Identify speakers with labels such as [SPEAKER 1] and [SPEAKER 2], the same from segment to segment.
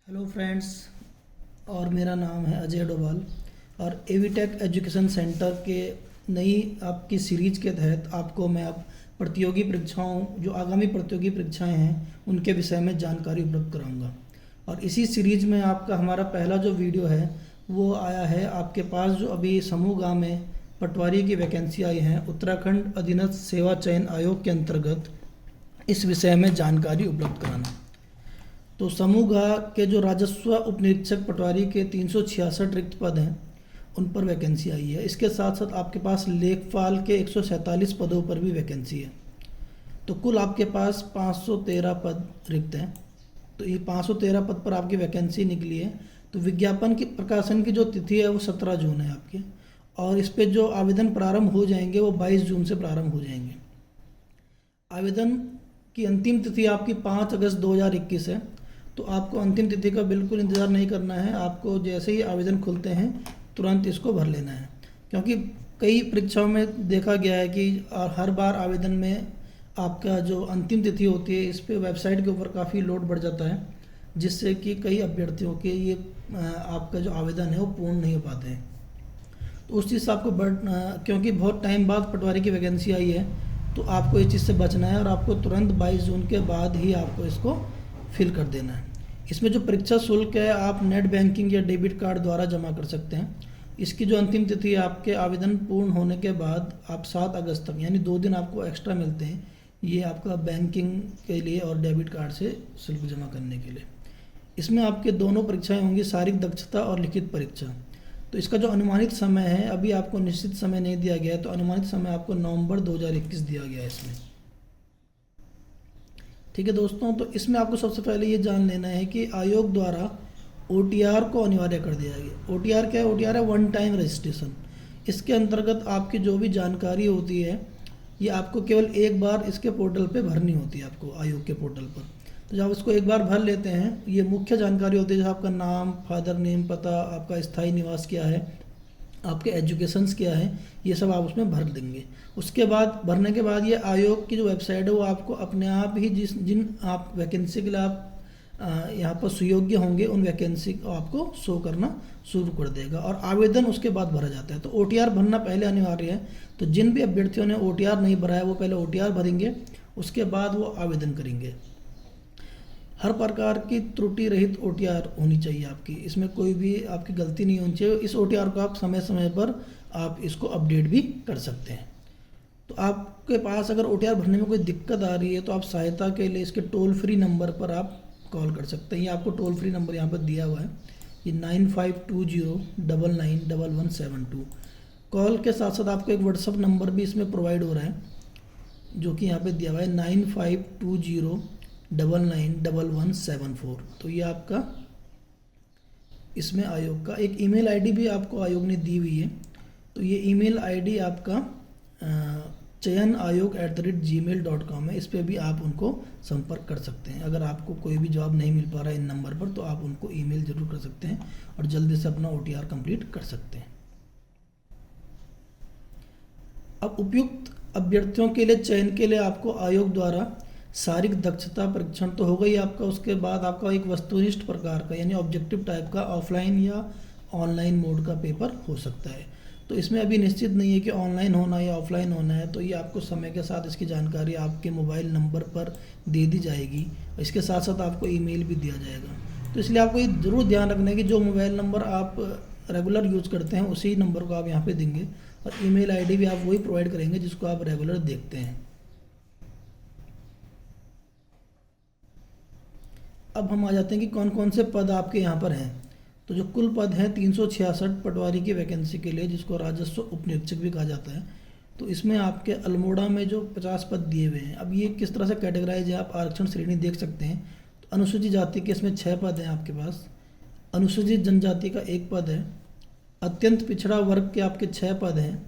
[SPEAKER 1] Hello friends. और मेरा नाम है अजय डोभाल। और एवीटेक एजुकेशन सेंटर के नई आपकी सीरीज के तहत आपको मैं अब प्रतियोगी परीक्षाओं जो आगामी प्रतियोगी परीक्षाएं हैं उनके विषय में जानकारी उपलब्ध कराऊंगा। और इसी सीरीज में आपका हमारा पहला जो वीडियो है वो आया है आपके पास, जो अभी समूह गाँव में पटवारी की वैकेंसी आई है उत्तराखंड अधीनस्थ सेवा चयन आयोग के अंतर्गत। इस विषय में जानकारी उपलब्ध कराना। तो समूह गा के जो राजस्व उप निरीक्षक पटवारी के 366 रिक्त पद हैं उन पर वैकेंसी आई है। इसके साथ साथ आपके पास लेखपाल के 147 पदों पर भी वैकेंसी है। तो कुल आपके पास 513 पद रिक्त हैं। तो ये 513 पद पर आपकी वैकेंसी निकली है। तो विज्ञापन की प्रकाशन की जो तिथि है वो 17 जून है आपके, और इस पे जो आवेदन प्रारंभ हो जाएंगे वो 22 जून से प्रारंभ हो जाएंगे। आवेदन की अंतिम तिथि आपकी 5 अगस्त 2021 है। तो आपको अंतिम तिथि का बिल्कुल इंतज़ार नहीं करना है। आपको जैसे ही आवेदन खुलते हैं तुरंत इसको भर लेना है, क्योंकि कई परीक्षाओं में देखा गया है कि हर बार आवेदन में आपका जो अंतिम तिथि होती है इस पे वेबसाइट के ऊपर काफ़ी लोड बढ़ जाता है, जिससे कि कई अभ्यर्थियों के ये आपका जो आवेदन है वो पूर्ण नहीं हो पाते हैं। तो उस चीज़ से आपको क्योंकि बहुत टाइम बाद पटवारी की वैकेंसी आई है तो आपको इस चीज़ से बचना है, और आपको तुरंत 22 जून के बाद ही आपको इसको फिल कर देना है। इसमें जो परीक्षा शुल्क है आप नेट बैंकिंग या डेबिट कार्ड द्वारा जमा कर सकते हैं। इसकी जो अंतिम तिथि है आपके आवेदन पूर्ण होने के बाद आप 7 अगस्त तक, यानी 2 दिन आपको एक्स्ट्रा मिलते हैं ये आपका बैंकिंग के लिए और डेबिट कार्ड से शुल्क जमा करने के लिए। इसमें आपके दोनों परीक्षाएं होंगी, शारीरिक दक्षता और लिखित परीक्षा। तो इसका जो अनुमानित समय है, अभी आपको निश्चित समय नहीं दिया गया है, तो अनुमानित समय आपको नवंबर 2021 दिया गया है इसमें। ठीक है दोस्तों, तो इसमें आपको सबसे पहले ये जान लेना है कि आयोग द्वारा OTR को अनिवार्य कर दिया गया। OTR क्या है? OTR है वन टाइम रजिस्ट्रेशन। इसके अंतर्गत आपकी जो भी जानकारी होती है ये आपको केवल एक बार इसके पोर्टल पे भरनी होती है, आपको आयोग के पोर्टल पर। तो जब इसको एक बार भर लेते हैं, ये मुख्य जानकारी होती है जैसे आपका नाम, फादर नेम, पता, आपका स्थायी निवास क्या है, आपके एजुकेशंस क्या है, ये सब आप उसमें भर देंगे। उसके बाद भरने के बाद ये आयोग की जो वेबसाइट है वो आपको अपने आप ही जिन आप वैकेंसी के लिए आप यहाँ पर सुयोग्य होंगे उन वैकेंसी को आपको शो करना शुरू कर देगा, और आवेदन उसके बाद भरा जाता है। तो OTR भरना पहले अनिवार्य है। तो जिन भी अभ्यर्थियों ने OTR नहीं भरा है वो पहले OTR भरेंगे, उसके बाद वो आवेदन करेंगे। हर प्रकार की त्रुटि रहित OTR होनी चाहिए आपकी, इसमें कोई भी आपकी गलती नहीं होनी चाहिए। इस OTR को आप समय समय पर आप इसको अपडेट भी कर सकते हैं। तो आपके पास अगर OTR भरने में कोई दिक्कत आ रही है तो आप सहायता के लिए इसके टोल फ्री नंबर पर आप कॉल कर सकते हैं। ये आपको टोल फ्री नंबर यहाँ पर दिया हुआ है, ये 9520991172। कॉल के साथ साथ आपको एक व्हाट्सअप नंबर भी इसमें प्रोवाइड हो रहा है, जो कि यहाँ पे दिया हुआ है 9520991174। तो ये आपका इसमें आयोग का एक ईमेल आईडी भी आपको आयोग ने दी हुई है। तो ये ईमेल आईडी आपका chayanayog@gmail.com है। इस पर भी आप उनको संपर्क कर सकते हैं। अगर आपको कोई भी जवाब नहीं मिल पा रहा है इन नंबर पर तो आप उनको ईमेल जरूर कर सकते हैं और जल्दी से अपना OTR कंप्लीट कर सकते हैं। अब उपयुक्त अभ्यर्थियों के लिए चयन के लिए आपको आयोग द्वारा शारीरिक दक्षता परीक्षण तो हो गई आपका, उसके बाद आपका एक वस्तुनिष्ठ प्रकार का यानी ऑब्जेक्टिव टाइप का ऑफलाइन या ऑनलाइन मोड का पेपर हो सकता है। तो इसमें अभी निश्चित नहीं है कि ऑनलाइन होना है या ऑफलाइन होना है, तो ये आपको समय के साथ इसकी जानकारी आपके मोबाइल नंबर पर दे दी जाएगी। इसके साथ साथ आपको ईमेल भी दिया जाएगा। तो इसलिए आपको ये ज़रूर ध्यान रखना है कि जो मोबाइल नंबर आप रेगुलर यूज़ करते हैं उसी नंबर को आप यहाँ पे देंगे, और ईमेल आईडी भी आप वही प्रोवाइड करेंगे जिसको आप रेगुलर देखते हैं। अब हम आ जाते हैं कि कौन कौन से पद आपके यहाँ पर हैं। तो जो कुल पद हैं 366 पटवारी की वैकेंसी के लिए, जिसको राजस्व उप निरीक्षक भी कहा जाता है। तो इसमें आपके अल्मोड़ा में जो 50 पद दिए हुए हैं, अब ये किस तरह से कैटेगराइज है आप आरक्षण श्रेणी देख सकते हैं। तो अनुसूचित जाति के इसमें 6 पद हैं आपके पास, अनुसूचित जनजाति का 1 पद है, अत्यंत पिछड़ा वर्ग के आपके 6 पद हैं,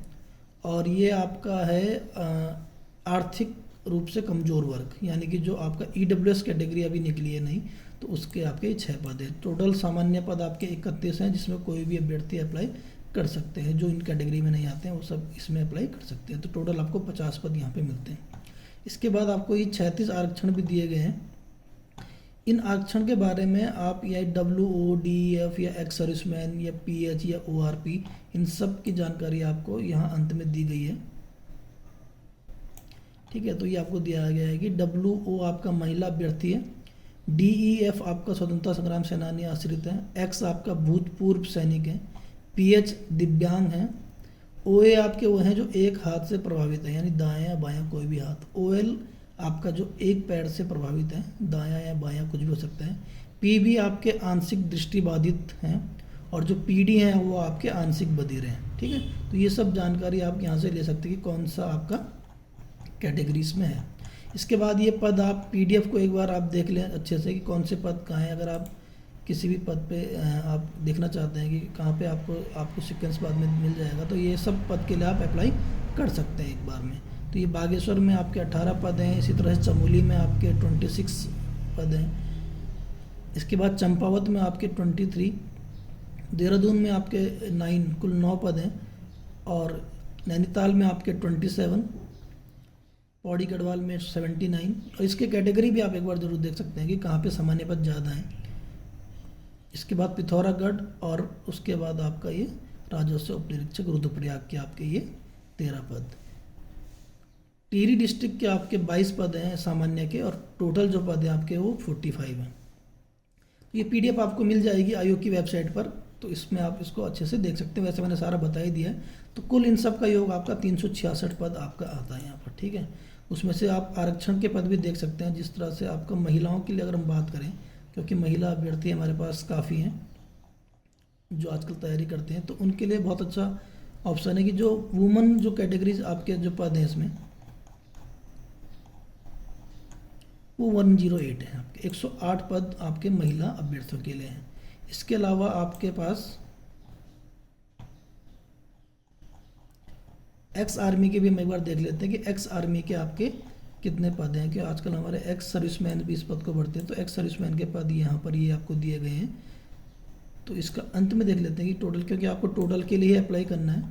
[SPEAKER 1] और ये आपका है आर्थिक रूप से कमज़ोर वर्ग, यानी कि जो आपका EWS कैटेगरी अभी निकली है नहीं, तो उसके आपके 6 पद हैं। टोटल सामान्य पद आपके 31 हैं, जिसमें कोई भी अभ्यर्थी अप्लाई कर सकते हैं। जो इन कैटेगरी में नहीं आते हैं वो सब इसमें अप्लाई कर सकते हैं। तो टोटल आपको 50 पद यहाँ पे मिलते हैं। इसके बाद आपको ये 36 आरक्षण भी दिए गए हैं। इन आरक्षण के बारे में आप या WO, DEF या एक्स सर्विसमैन या PH या ORP, इन सब की जानकारी आपको यहाँ अंत में दी गई है। ठीक है, तो ये आपको दिया गया है कि WO आपका महिला अभ्यर्थी है, DEF आपका स्वतंत्रता संग्राम सेनानी आश्रित है, X आपका भूतपूर्व सैनिक है, PH दिव्यांग है, OA आपके वो हैं जो एक हाथ से प्रभावित है, यानी दायां या बायां कोई भी हाथ, OL आपका जो एक पैर से प्रभावित है, दायां या बायां कुछ भी हो सकता है, PB आपके आंशिक दृष्टिबाधित हैं, और जो PD हैं वो आपके आंशिक बधिर हैं। ठीक है, तो ये सब जानकारी आप यहाँ से ले सकते हैं कि कौन सा आपका कैटेगरीज में है। इसके बाद ये पद आप PDF को एक बार आप देख लें अच्छे से कि कौन से पद कहाँ हैं। अगर आप किसी भी पद पे आप देखना चाहते हैं कि कहाँ पे आपको सीक्वेंस बाद में मिल जाएगा, तो ये सब पद के लिए आप अप्लाई कर सकते हैं एक बार में। तो ये बागेश्वर में आपके 18 पद हैं, इसी तरह से चमोली में आपके 26 पद हैं, इसके बाद चंपावत में आपके 23, देहरादून में आपके 9, कुल 9 पद हैं, और नैनीताल में आपके 27, पौड़ी गढ़वाल में 79। और इसके कैटेगरी भी आप एक बार जरूर देख सकते हैं कि कहाँ पे सामान्य पद ज़्यादा हैं। इसके बाद पिथौरागढ़, और उसके बाद आपका ये राजस्व उप निरीक्षक रुद्रप्रयाग के आपके ये 13 पद। टिहरी डिस्ट्रिक्ट के आपके 22 पद हैं सामान्य के, और टोटल जो पद हैं आपके वो 45 हैं। ये PDF आपको मिल जाएगी आयोग की वेबसाइट पर, तो इसमें आप इसको अच्छे से देख सकते हैं। वैसे मैंने सारा बता ही दिया है। तो कुल इन सब का योग आपका 366 पद आपका आता है यहाँ पर। ठीक है, उसमें से आप आरक्षण के पद भी देख सकते हैं। जिस तरह से आपका महिलाओं के लिए अगर हम बात करें, क्योंकि महिला अभ्यर्थी हमारे पास काफ़ी हैं जो आजकल तैयारी करते हैं, तो उनके लिए बहुत अच्छा ऑप्शन है कि जो वुमन जो कैटेगरीज आपके जो पद हैं इसमें वो 108 है आपके, 108 पद आपके महिला अभ्यर्थियों के लिए हैं। इसके अलावा आपके पास एक्स आर्मी के भी हम एक बार देख लेते हैं कि एक्स आर्मी के आपके कितने पद हैं, कि आजकल हमारे एक्स सर्विसमैन भी इस पद को भरते हैं। तो एक्स सर्विसमैन के पद यहाँ पर ये आपको दिए गए हैं। तो इसका अंत में देख लेते हैं कि टोटल, क्योंकि आपको टोटल के लिए अप्लाई करना है,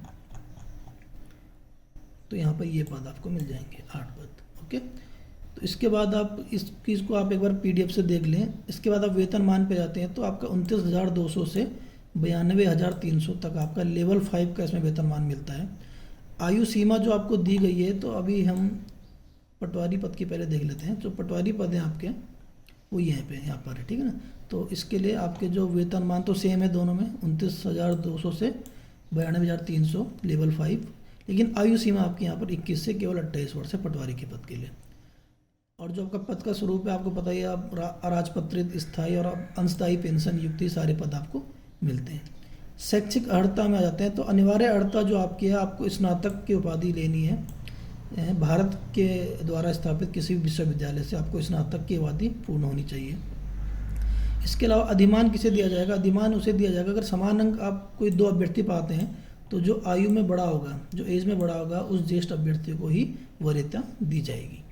[SPEAKER 1] तो यहाँ पर ये पद आपको मिल जाएंगे 8 पद। ओके, तो इसके बाद आप इस चीज़ को आप एक बार PDF से देख लें। इसके बाद आप वेतनमान पे जाते हैं, तो आपका 29,200 से 92,300 तक आपका लेवल 5 का इसमें वेतनमान मिलता है। आयु सीमा जो आपको दी गई है, तो अभी हम पटवारी पद की पहले देख लेते हैं। जो पटवारी पद हैं आपके वो यहाँ पर है। ठीक है ना, तो इसके लिए आपके जो वेतनमान तो सेम है दोनों में, 29,200 से 92,300 लेवल 5, लेकिन आयु सीमा आपकी यहाँ पर 21 से केवल 28 वर्ष है पटवारी के पद के लिए। और जो आपका पद का स्वरूप है आपको पता ही है, आप अराजपत्रित, स्थायी और अंशदायी पेंशन युक्त ही सारे पद आपको मिलते हैं। शैक्षिक अर्हता में आ जाते हैं, तो अनिवार्य अर्हता जो आपकी है, आपको स्नातक की उपाधि लेनी है। भारत के द्वारा स्थापित किसी भी विश्वविद्यालय से आपको स्नातक की उपाधि पूर्ण होनी चाहिए। इसके अलावा अधिमान किसे दिया जाएगा? अधिमान उसे दिया जाएगा अगर समान अंक आप कोई 2 अभ्यर्थी पाते हैं, तो जो आयु में बड़ा होगा, जो एज में बड़ा होगा, उस ज्येष्ठ अभ्यर्थी को ही वरीयता दी जाएगी।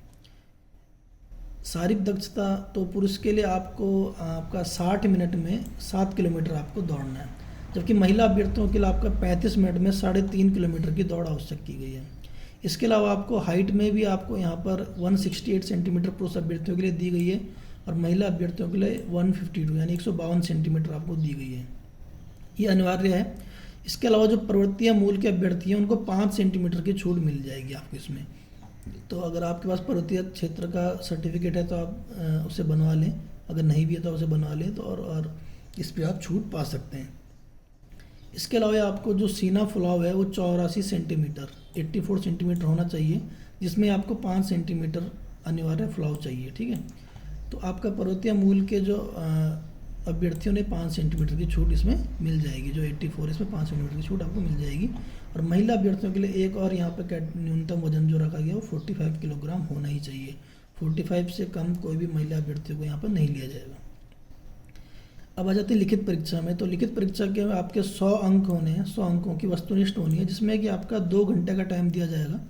[SPEAKER 1] शारीरिक दक्षता, तो पुरुष के लिए आपका 60 मिनट में 7 किलोमीटर आपको दौड़ना है, जबकि महिला अभ्यर्थियों के लिए आपका 35 मिनट में 3.5 किलोमीटर की दौड़ आवश्यक की गई है। इसके अलावा आपको हाइट में भी आपको यहाँ पर 168 सेंटीमीटर पुरुष अभ्यर्थियों के लिए दी गई है, और महिला अभ्यर्थियों के लिए 152 यानी 152 सेंटीमीटर आपको दी गई है। ये अनिवार्य है। इसके अलावा जो पर्वतीय मूल के अभ्यर्थी हैं उनको 5 सेंटीमीटर की छूट मिल जाएगी आपको इसमें। तो अगर आपके पास पर्वतीय क्षेत्र का सर्टिफिकेट है तो आप उसे बनवा लें, अगर नहीं भी है तो उसे बनवा लें, तो और इस पर आप छूट पा सकते हैं। इसके अलावा आपको जो सीना फुलाव है वो 84 सेंटीमीटर 84 सेंटीमीटर होना चाहिए, जिसमें आपको 5 सेंटीमीटर अनिवार्य फुलाव चाहिए। ठीक है, तो आपका पर्वतीय मूल के जो अभ्यर्थियों ने 5 सेंटीमीटर की छूट इसमें मिल जाएगी। जो 84 इसमें 5 सेंटीमीटर की छूट आपको मिल जाएगी। और महिला अभ्यर्थियों के लिए एक और यहाँ पर न्यूनतम वजन जो रखा गया वो 45 किलोग्राम होना ही चाहिए। 45 से कम कोई भी महिला अभ्यर्थियों को यहाँ पर नहीं लिया जाएगा। अब आ जाते हैं लिखित परीक्षा में। तो लिखित परीक्षा के आपके 100 अंक होने हैं, 100 अंकों की वस्तुनिष्ठ होनी है, जिसमें कि आपका 2 घंटे का टाइम दिया जाएगा।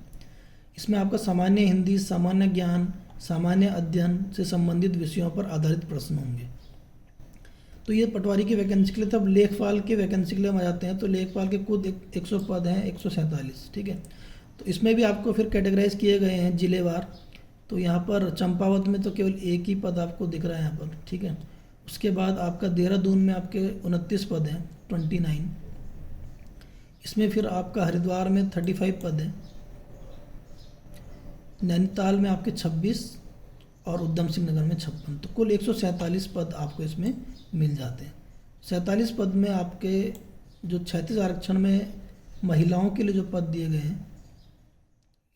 [SPEAKER 1] इसमें आपका सामान्य हिंदी, सामान्य ज्ञान, सामान्य अध्ययन से संबंधित विषयों पर आधारित प्रश्न होंगे। तो ये पटवारी की वैकेंसी के लिए। तब लेखपाल के वैकेंसी के लिए हम आ जाते हैं। तो लेखपाल के खुद 100 पद हैं, 147। ठीक है, तो इसमें भी आपको फिर कैटेगराइज किए गए हैं जिलेवार। तो यहाँ पर चंपावत में तो केवल एक ही पद आपको दिख रहा है यहाँ पर, ठीक है। उसके बाद आपका देहरादून में आपके 29 पद हैं, 29। इसमें फिर आपका हरिद्वार में 35 पद हैं, नैनीताल में आपके 26 और उधम सिंह नगर में 56। तो कुल 147 पद आपको इसमें मिल जाते हैं। 47 पद में आपके जो 36 आरक्षण में महिलाओं के लिए जो पद दिए गए हैं,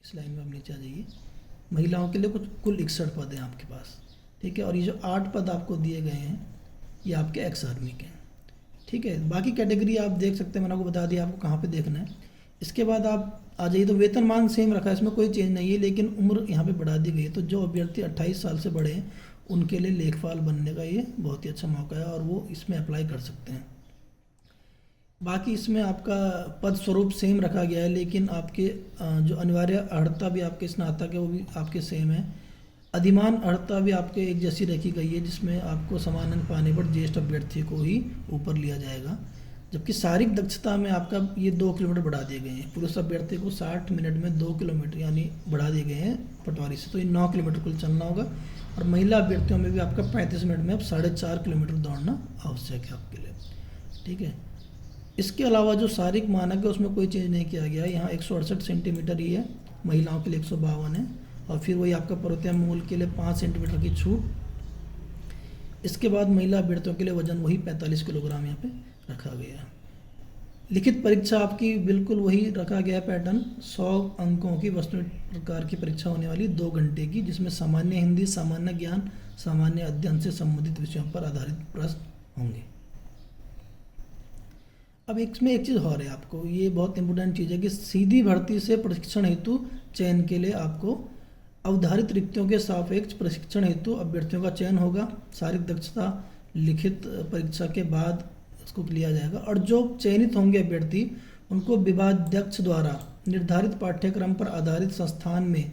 [SPEAKER 1] इस लाइन में आप नीचे आ जाइए, महिलाओं के लिए कुछ कुल 61 पद हैं आपके पास, ठीक है। और ये जो 8 पद आपको दिए गए हैं ये आपके एक्स आर्मी के हैं, ठीक है। बाकी कैटेगरी आप देख सकते हैं, मैंने आपको बता दिया आपको कहाँ पे देखना है। इसके बाद आप आ जाइए तो वेतनमान सेम रखा है, इसमें कोई चेंज नहीं है, लेकिन उम्र यहाँ पे बढ़ा दी गई है। तो जो अभ्यर्थी 28 साल से बड़े हैं उनके लिए लेखपाल बनने का ये बहुत ही अच्छा मौका है और वो इसमें अप्लाई कर सकते हैं। बाकी इसमें आपका पद स्वरूप सेम रखा गया है, लेकिन आपके जो अनिवार्य अर्हता भी आपके स्नातक है वो भी आपके सेम है। अधिमान अर्हता भी आपके एक जैसी रखी गई है, जिसमें आपको समान अंक पाने पर ज्येष्ठ अभ्यर्थी को ही ऊपर लिया जाएगा। जबकि शारीरिक दक्षता में आपका ये 2 किलोमीटर बढ़ा दिए गए हैं। पुरुष अभ्यर्थी को 60 मिनट में 2 किलोमीटर यानी बढ़ा दिए गए हैं पटवारी से, तो ये 9 किलोमीटर कुल चलना होगा। और महिला अभ्यर्थियों में भी आपका 35 मिनट में अब 4.5 किलोमीटर दौड़ना आवश्यक है आपके लिए, ठीक है। इसके अलावा जो शारीरिक मानक है उसमें कोई चेंज नहीं किया गया है। यहाँ 168 सेंटीमीटर ही है, महिलाओं के लिए 152 है, और फिर वही आपका पर्वतीय मूल के लिए 5 सेंटीमीटर की छूट। इसके बाद महिला अभ्यर्थियों के लिए वजन वही 45 किलोग्राम यहाँ पे रखा गया है। लिखित परीक्षा आपकी बिल्कुल वही रखा गया पैटर्न, 100 अंकों की वस्तु प्रकार की परीक्षा होने वाली 2 घंटे की, जिसमें सामान्य हिंदी, सामान्य ज्ञान, सामान्य अध्ययन से संबंधित विषयों पर आधारित प्रश्न होंगे। अब इसमें एक चीज़ और है, आपको ये बहुत इंपॉर्टेंट चीज़ है कि सीधी भर्ती से प्रशिक्षण हेतु चयन के लिए आपको अवधारित रिक्तियों के सापेक्ष प्रशिक्षण हेतु अभ्यर्थियों का चयन होगा। शारीरिक दक्षता लिखित परीक्षा के बाद इसको लिया जाएगा, और जो चयनित होंगे अभ्यर्थी उनको विभागाध्यक्ष द्वारा निर्धारित पाठ्यक्रम पर आधारित संस्थान में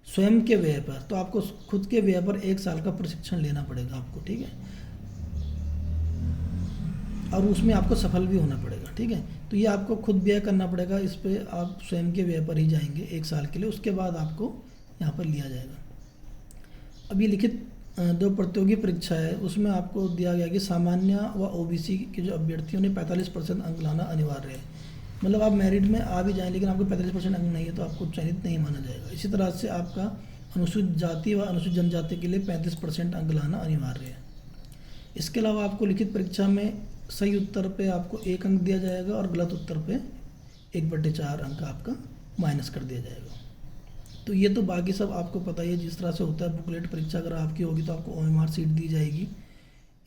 [SPEAKER 1] स्वयं के व्यय पर, तो आपको खुद के व्यय पर 1 साल का प्रशिक्षण लेना पड़ेगा आपको, ठीक है। और उसमें आपको सफल भी होना पड़ेगा, ठीक है। तो ये आपको खुद व्यय करना पड़ेगा, इस पर आप स्वयं के व्यय पर ही जाएंगे 1 साल के लिए, उसके बाद आपको यहाँ पर लिया जाएगा। अब ये लिखित 2 प्रतियोगी परीक्षा है, उसमें आपको दिया गया कि सामान्य व ओबीसी के जो अभ्यर्थियों ने 45% अंक लाना अनिवार्य है। मतलब आप मेरिट में आ भी जाएं लेकिन आपको 45% अंक नहीं है तो आपको चयनित नहीं माना जाएगा। इसी तरह से आपका अनुसूचित जाति व अनुसूचित जनजाति के लिए 35% अंक लाना अनिवार्य है। इसके अलावा आपको लिखित परीक्षा में सही उत्तर पे आपको 1 अंक दिया जाएगा और गलत उत्तर पे 1/4 अंक आपका माइनस कर दिया जाएगा। तो ये तो बाकी सब आपको पता ही है जिस तरह से होता है। बुकलेट परीक्षा अगर आपकी होगी तो आपको OMR सीट दी जाएगी।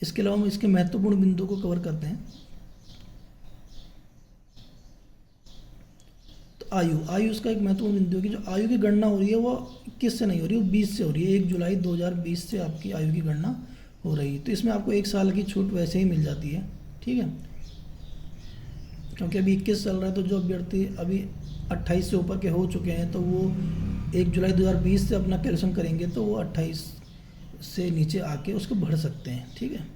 [SPEAKER 1] इसके अलावा हम इसके महत्वपूर्ण बिंदु को कवर करते हैं। तो आयु इसका एक महत्वपूर्ण बिंदु है कि जो आयु की गणना हो रही है वो 21 से नहीं हो रही, वो 20 से हो रही है। 1 जुलाई 2020 से आपकी आयु की गणना हो रही है। तो इसमें आपको 1 साल की छूट वैसे ही मिल जाती है, ठीक है। क्योंकि अभी 21 चल रहा है तो जो अभ्यर्थी अभी 28 से ऊपर के हो चुके हैं तो वो 1 जुलाई 2020 से अपना कैलकुलेशन करेंगे तो वो 28 से नीचे आके उसको बढ़ सकते हैं, ठीक है।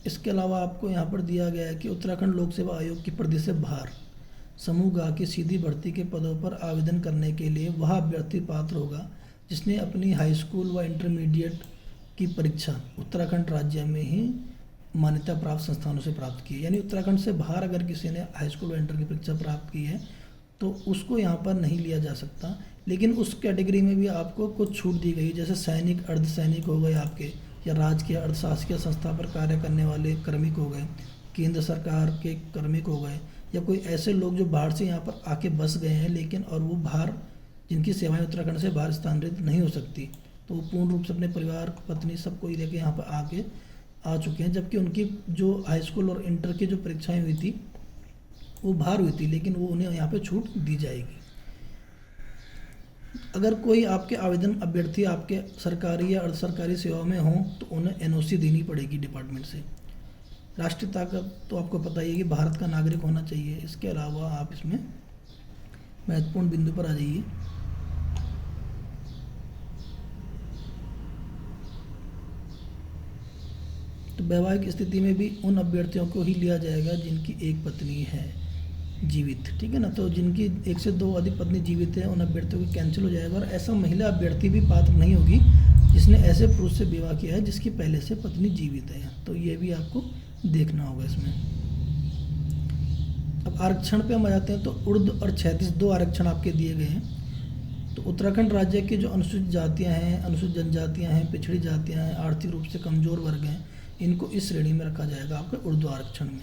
[SPEAKER 1] इसके अलावा आपको यहाँ पर दिया गया है कि उत्तराखंड लोक सेवा आयोग की परिधि से बाहर समूह गा की सीधी भर्ती के पदों पर आवेदन करने के लिए वह अभ्यर्थी पात्र होगा जिसने अपनी हाई स्कूल व इंटरमीडिएट की परीक्षा उत्तराखंड राज्य में ही मान्यता प्राप्त संस्थानों से प्राप्त की है। यानी उत्तराखंड से बाहर अगर किसी ने हाई स्कूल व इंटर की परीक्षा प्राप्त की है तो उसको यहाँ पर नहीं लिया जा सकता। लेकिन उस कैटेगरी में भी आपको कुछ छूट दी गई, जैसे सैनिक, अर्धसैनिक हो गए आपके, या राजकीय अर्धशासकीय संस्था पर कार्य करने वाले कार्मिक हो गए, केंद्र सरकार के कार्मिक हो गए, या कोई ऐसे लोग जो बाहर से यहाँ पर आके बस गए हैं लेकिन और वो बाहर जिनकी सेवाएं उत्तराखंड से बाहर स्थानांतरित नहीं हो सकती, तो वो पूर्ण रूप से अपने परिवार, पत्नी सबको ही लेके यहाँ पर आके आ चुके हैं। जबकि उनकी जो हाई स्कूल और इंटर की जो परीक्षाएं हुई थी वो बाहर हुई थी, लेकिन वो उन्हें यहाँ पे छूट दी जाएगी। अगर कोई आपके आवेदन अभ्यर्थी आपके सरकारी या अर्ध सरकारी सेवा में हों तो उन्हें NOC देनी पड़ेगी डिपार्टमेंट से। राष्ट्रीयता का तो आपको पता ही है कि भारत का नागरिक होना चाहिए। इसके अलावा आप इसमें महत्वपूर्ण बिंदु पर आ जाइए। तो वैवाहिक स्थिति में भी उन अभ्यर्थियों को ही लिया जाएगा जिनकी एक पत्नी है। जीवित, ठीक है ना। तो जिनकी एक से दो अधिक पत्नी जीवित है उन अभ्यर्थियों को कैंसिल हो जाएगा, और ऐसा महिला अभ्यर्थी भी पात्र नहीं होगी जिसने ऐसे पुरुष से विवाह किया है जिसकी पहले से पत्नी जीवित है। तो ये भी आपको देखना होगा इसमें। अब आरक्षण पे हम आ जाते हैं। तो उर्द और क्षैतिज दो आरक्षण आपके दिए गए हैं। तो उत्तराखंड राज्य की जो अनुसूचित जातियां हैं, अनुसूचित जनजातियां हैं, पिछड़ी जातियां हैं, आर्थिक रूप से कमज़ोर वर्ग हैं, इनको इस श्रेणी में रखा जाएगा आपके उर्दू आरक्षण में।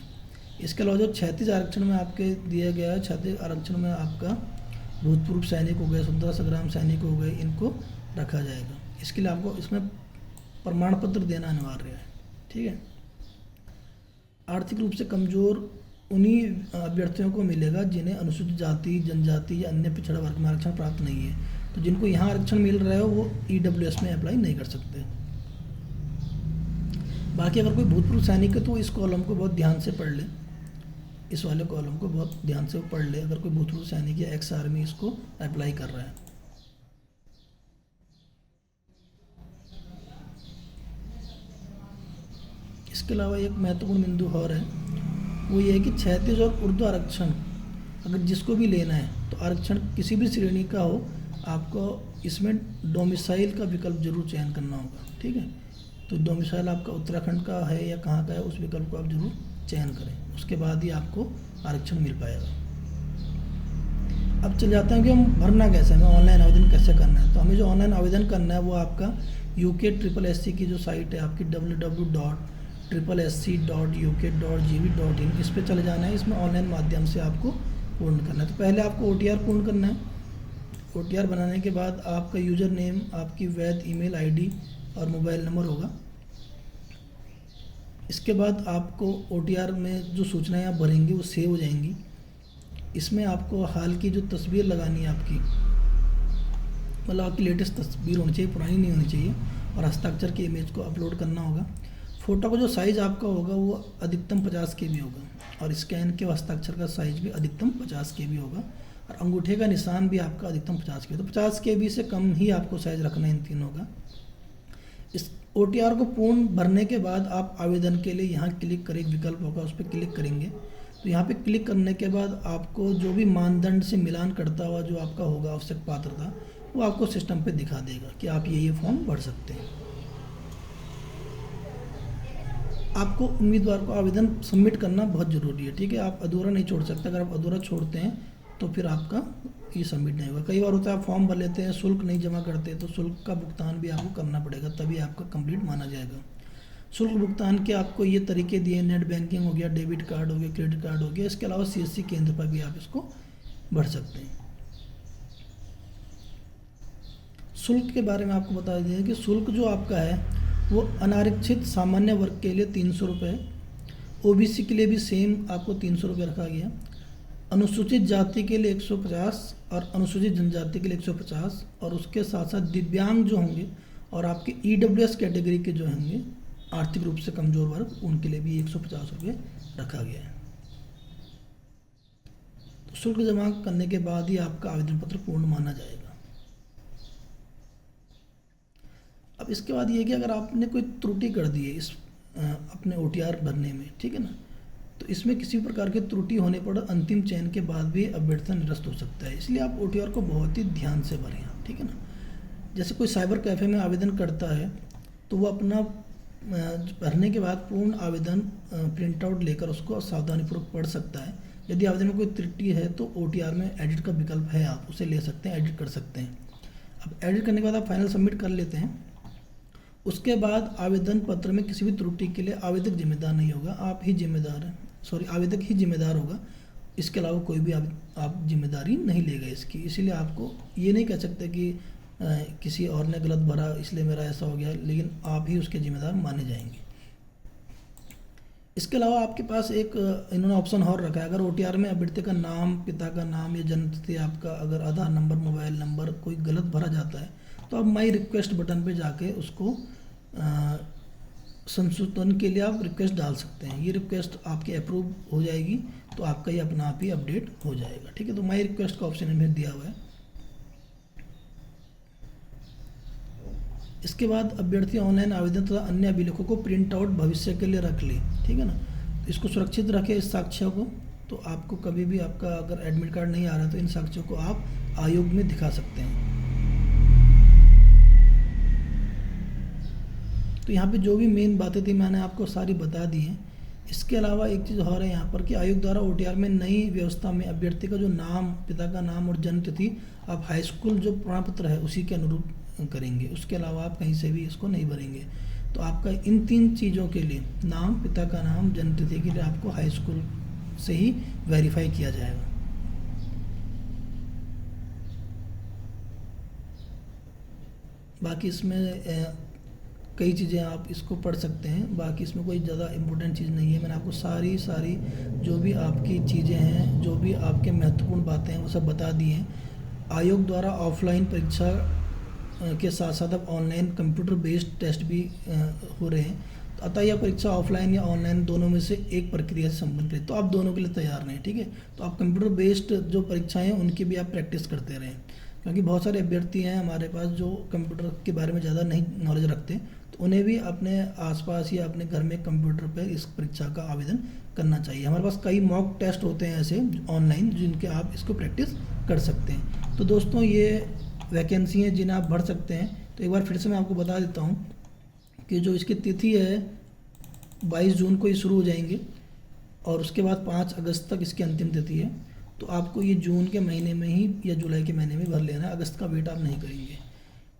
[SPEAKER 1] इसके अलावा जो क्षैतिज आरक्षण में आपके दिया गया है, क्षैतिज आरक्षण में आपका भूतपूर्व सैनिक हो गए, स्वतंत्रता संग्राम सैनिक हो गए, इनको रखा जाएगा। इसके लिए आपको इसमें प्रमाण पत्र देना अनिवार्य है, ठीक है। आर्थिक रूप से कमज़ोर उन्हीं अभ्यर्थियों को मिलेगा जिन्हें अनुसूचित जाति, जनजाति या अन्य पिछड़ा वर्ग में आरक्षण प्राप्त नहीं है। तो जिनको यहाँ आरक्षण मिल रहा है वो ईडब्ल्यूएस में अप्लाई नहीं कर सकते। बाकी अगर कोई भूतपूर्व सैनिक है तो इस कॉलम को बहुत ध्यान से पढ़ ले, इस वाले कॉलम को बहुत ध्यान से पढ़ ले। अगर कोई भूतपूर्व सैनिक या एक्स आर्मी इसको अप्लाई कर रहा है। इसके अलावा एक महत्वपूर्ण बिंदु और है, वो ये है कि क्षैतिज और उर्दू आरक्षण अगर जिसको भी लेना है तो आरक्षण किसी भी श्रेणी का हो, आपको इसमें डोमिसाइल का विकल्प जरूर चयन करना होगा, ठीक है। तो डोमिसाइल आपका उत्तराखंड का है या कहाँ का है, उस विकल्प को आप जरूर चयन करें, उसके बाद ही आपको आरक्षण मिल पाएगा। अब चल जाते हैं कि हम भरना कैसे है, हमें ऑनलाइन आवेदन कैसे करना है। तो हमें जो ऑनलाइन आवेदन करना है वो आपका UK-SSC की जो साइट है आपकी www.SSC.uk.gv.in, इस पर चले जाना है। इसमें ऑनलाइन माध्यम से आपको पूर्ण करना है। तो पहले आपको OTR पूर्ण करना है। OTR बनाने के बाद आपका यूज़र नेम, आपकी वैध ईमेल ID और मोबाइल नंबर होगा। इसके बाद आपको OTR में जो सूचनाएं आप भरेंगे वो सेव हो जाएंगी। इसमें आपको हाल की जो तस्वीर लगानी है आपकी, मतलब आपकी लेटेस्ट तस्वीर होनी चाहिए, पुरानी नहीं होनी चाहिए, और हस्ताक्षर की इमेज को अपलोड करना होगा। फ़ोटो का जो साइज़ आपका होगा वो अधिकतम 50 KB होगा, और स्कैन के हस्ताक्षर का साइज़ भी अधिकतम 50 KB होगा, और अंगूठे का निशान भी आपका अधिकतम 50 KB। तो 50 KB से कम ही आपको साइज़ रखना है इन तीनों का। इस OTR को पूर्ण भरने के बाद आप आवेदन के लिए यहाँ क्लिक करें, एक विकल्प होगा उस पर क्लिक करेंगे। तो यहाँ पे क्लिक करने के बाद आपको जो भी मानदंड से मिलान करता हुआ जो आपका होगा आवश्यक पात्रता, वो आपको सिस्टम पे दिखा देगा कि आप ये फॉर्म भर सकते हैं। आपको उम्मीदवार को आवेदन सबमिट करना बहुत ज़रूरी है, ठीक है। आप अधूरा नहीं छोड़ सकते। अगर आप अधूरा छोड़ते हैं तो फिर आपका ये सबमिट नहीं होगा। कई बार होता है आप फॉर्म भर लेते हैं, शुल्क नहीं जमा करते, तो शुल्क का भुगतान भी आपको करना पड़ेगा, तभी आपका कंप्लीट माना जाएगा। शुल्क भुगतान के आपको ये तरीके दिए, नेट बैंकिंग हो गया, डेबिट कार्ड हो गया, क्रेडिट कार्ड हो गया। इसके अलावा CSC केंद्र पर भी आप इसको भर सकते हैं। शुल्क के बारे में आपको बता दें कि शुल्क जो आपका है वो अनारक्षित सामान्य वर्ग के लिए 300 रुपये, OBC के लिए भी सेम आपको 300 रुपये रखा गया, अनुसूचित जाति के लिए 150 और अनुसूचित जनजाति के लिए 150, और उसके साथ साथ दिव्यांग जो होंगे और आपके EWS कैटेगरी के जो होंगे आर्थिक रूप से कमज़ोर वर्ग, उनके लिए भी 150 रुपये रखा गया है। तो शुल्क जमा करने के बाद ही आपका आवेदन पत्र पूर्ण माना जाएगा। अब इसके बाद ये कि अगर आपने कोई त्रुटि कर दी है इस अपने OTR भरने में, ठीक है ना, तो इसमें किसी प्रकार की त्रुटि होने पर अंतिम चयन के बाद भी अभ्यर्थी निरस्त हो सकता है। इसलिए आप OTR को बहुत ही ध्यान से भरें, ठीक है ना। जैसे कोई साइबर कैफ़े में आवेदन करता है तो वो अपना भरने के बाद पूर्ण आवेदन प्रिंट आउट लेकर उसको सावधानीपूर्वक पढ़ सकता है। यदि आवेदन में कोई त्रुटि है तो OTR में एडिट का विकल्प है, आप उसे ले सकते हैं, एडिट कर सकते हैं। अब एडिट करने के बाद आप फाइनल सबमिट कर लेते हैं। उसके बाद आवेदन पत्र में किसी भी त्रुटि के लिए आवेदक जिम्मेदार नहीं होगा, आप ही जिम्मेदार हैं, आवेदक ही जिम्मेदार होगा। इसके अलावा कोई भी आप जिम्मेदारी नहीं लेगा इसकी। इसीलिए आपको ये नहीं कह सकते कि किसी और ने गलत भरा इसलिए मेरा ऐसा हो गया, लेकिन आप ही उसके जिम्मेदार माने जाएंगे। इसके अलावा आपके पास एक इन्होंने ऑप्शन और रखा है, अगर OTR में अभ्यर्थी का नाम, पिता का नाम या जन्म तिथि आपका अगर आधार नंबर, मोबाइल नंबर कोई गलत भरा जाता है तो आप माई रिक्वेस्ट बटन पे जाके उसको संशोधन के लिए आप रिक्वेस्ट डाल सकते हैं। ये रिक्वेस्ट आपकी अप्रूव हो जाएगी तो आपका ये अपना आप ही अपडेट हो जाएगा, ठीक है। तो माई रिक्वेस्ट का ऑप्शन इनमें दिया हुआ है। इसके बाद अभ्यर्थी ऑनलाइन आवेदन तथा अन्य अभिलेखों को प्रिंट आउट भविष्य के लिए रख ले, ठीक है ना। इसको सुरक्षित रखें इस साक्ष्य को, तो आपको कभी भी आपका अगर एडमिट कार्ड नहीं आ रहा तो इन साक्ष्यों को आप आयोग में दिखा सकते हैं। तो यहाँ पे जो भी मेन बातें थी मैंने आपको सारी बता दी हैं। इसके अलावा एक चीज़ और है यहाँ पर कि आयोग द्वारा OTR में नई व्यवस्था में अभ्यर्थी का जो नाम, पिता का नाम और जन्म तिथि आप हाई स्कूल जो प्रमाण पत्र है उसी के अनुरूप करेंगे, उसके अलावा आप कहीं से भी इसको नहीं भरेंगे। तो आपका इन 3 चीज़ों के लिए, नाम, पिता का नाम, जन्म तिथि के लिए आपको हाई स्कूल से ही वेरीफाई किया जाएगा। बाकी इसमें कई चीज़ें आप इसको पढ़ सकते हैं, बाकी इसमें कोई ज़्यादा इम्पोर्टेंट चीज़ नहीं है। मैंने आपको सारी जो भी आपकी चीज़ें हैं, जो भी आपके महत्वपूर्ण बातें हैं वो सब बता दी हैं। आयोग द्वारा ऑफलाइन परीक्षा के साथ साथ अब ऑनलाइन कंप्यूटर बेस्ड टेस्ट भी हो रहे हैं। तो अतः यह परीक्षा ऑफलाइन या ऑनलाइन दोनों में से एक प्रक्रिया से संबंधित है, तो आप दोनों के लिए तैयार रहें, ठीक है। तो आप कंप्यूटर बेस्ड जो परीक्षाएं हैं उनकी भी आप प्रैक्टिस करते रहें, क्योंकि बहुत सारे अभ्यर्थी हैं हमारे पास जो कंप्यूटर के बारे में ज़्यादा नहीं नॉलेज रखते, तो उन्हें भी अपने आसपास या अपने घर में कंप्यूटर पर इस परीक्षा का आवेदन करना चाहिए। हमारे पास कई मॉक टेस्ट होते हैं ऐसे ऑनलाइन जिनके आप इसको प्रैक्टिस कर सकते हैं। तो दोस्तों ये वैकेंसी हैं जिन्हें आप भर सकते हैं। तो एक बार फिर से मैं आपको बता देता हूँ कि जो इसकी तिथि है 22 जून को ये शुरू हो जाएंगे और उसके बाद 5 अगस्त तक इसकी अंतिम तिथि है। तो आपको ये जून के महीने में ही या जुलाई के महीने में भर लेना है, अगस्त का वेट आप नहीं करेंगे,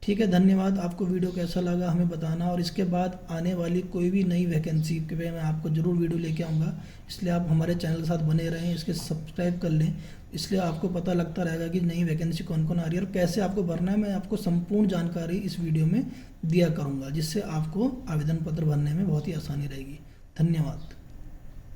[SPEAKER 1] ठीक है। धन्यवाद। आपको वीडियो कैसा लगा हमें बताना, और इसके बाद आने वाली कोई भी नई वैकेंसी के पे मैं आपको ज़रूर वीडियो लेके आऊँगा, इसलिए आप हमारे चैनल के साथ बने रहें, इसके सब्सक्राइब कर लें, इसलिए आपको पता लगता रहेगा कि नई वैकेंसी कौन कौन आ रही है और कैसे आपको भरना है। मैं आपको संपूर्ण जानकारी इस वीडियो में दिया करूँगा, जिससे आपको आवेदन पत्र भरने में बहुत ही आसानी रहेगी। धन्यवाद।